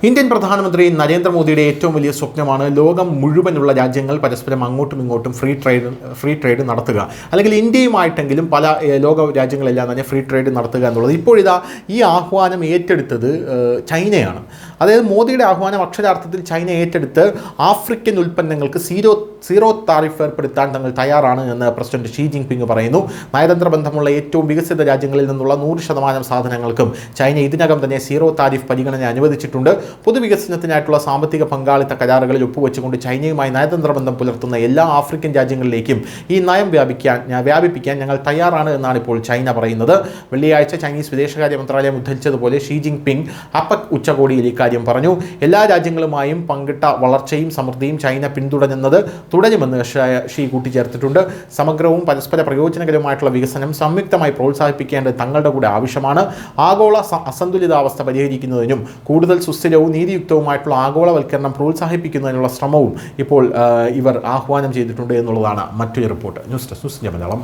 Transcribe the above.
Indian പ്രധാനമന്ത്രി നരേന്ദ്രമോദിയുടെ ഏറ്റവും വലിയ സ്വപ്നമാണ് ലോകം മുഴുവനുള്ള രാജ്യങ്ങൾ പരസ്പരം അങ്ങോട്ടും ഇങ്ങോട്ടും ഫ്രീ ട്രേഡ് നടത്തുക, അല്ലെങ്കിൽ ഇന്ത്യയുമായിട്ടെങ്കിലും പല ലോക രാജ്യങ്ങളെല്ലാം തന്നെ ഫ്രീ ട്രേഡ് നടത്തുക എന്നുള്ളത്. ഇപ്പോഴിതാ ഈ ആഹ്വാനം ഏറ്റെടുത്തത് ചൈനയാണ്. അതായത് മോദിയുടെ ആഹ്വാനം അക്ഷരാർത്ഥത്തിൽ ചൈന ഏറ്റെടുത്ത് ആഫ്രിക്കൻ ഉൽപ്പന്നങ്ങൾക്ക് സീറോ താരിഫ് ഏർപ്പെടുത്താൻ തങ്ങൾ തയ്യാറാണ് എന്ന് പ്രസിഡന്റ് ഷീ ജിൻപിങ് പറയുന്നു. നയതന്ത്ര ബന്ധമുള്ള ഏറ്റവും വികസിത രാജ്യങ്ങളിൽ നിന്നുള്ള 100% സാധനങ്ങൾക്കും ചൈന ഇതിനകം തന്നെ സീറോ താരിഫ് പരിഗണന അനുവദിച്ചിട്ടുണ്ട്. പൊതുവികസനത്തിനായിട്ടുള്ള സാമ്പത്തിക പങ്കാളിത്ത കരാറുകളിൽ ഒപ്പുവെച്ചുകൊണ്ട് ചൈനയുമായി നയതന്ത്ര ബന്ധം പുലർത്തുന്ന എല്ലാ ആഫ്രിക്കൻ രാജ്യങ്ങളിലേക്കും ഈ നയം വ്യാപിപ്പിക്കാൻ ഞങ്ങൾ തയ്യാറാണ് എന്നാണ് ഇപ്പോൾ ചൈന പറയുന്നത്. വെള്ളിയാഴ്ച ചൈനീസ് വിദേശകാര്യ മന്ത്രാലയം ഉദ്ധരിച്ചതുപോലെ ഷീ ജിൻപിങ് അപെക് ഉച്ചകോടിയിൽ ഇക്കാര്യം പറഞ്ഞു. എല്ലാ രാജ്യങ്ങളുമായും പങ്കിട്ട വളർച്ചയും സമൃദ്ധിയും ചൈന പിന്തുടരുന്നത് തുടരുമെന്ന് ഷീ കൂട്ടിച്ചേർത്തിട്ടുണ്ട്. സമഗ്രവും പരസ്പര പ്രയോജനകരവുമായിട്ടുള്ള വികസനം സംയുക്തമായി പ്രോത്സാഹിപ്പിക്കേണ്ടത് തങ്ങളുടെ കൂടെ ആവശ്യമാണ്. ആഗോള അസന്തുലിതാവസ്ഥ പരിഹരിക്കുന്നതിനും കൂടുതൽ സുസ്ഥിരവും നീതിയുക്തവുമായിട്ടുള്ള ആഗോളവൽക്കരണം പ്രോത്സാഹിപ്പിക്കുന്നതിനുള്ള ശ്രമവും ഇപ്പോൾ ഇവർ ആഹ്വാനം ചെയ്തിട്ടുണ്ട് എന്നുള്ളതാണ് മറ്റൊരു റിപ്പോർട്ട്. News desk Malayalam.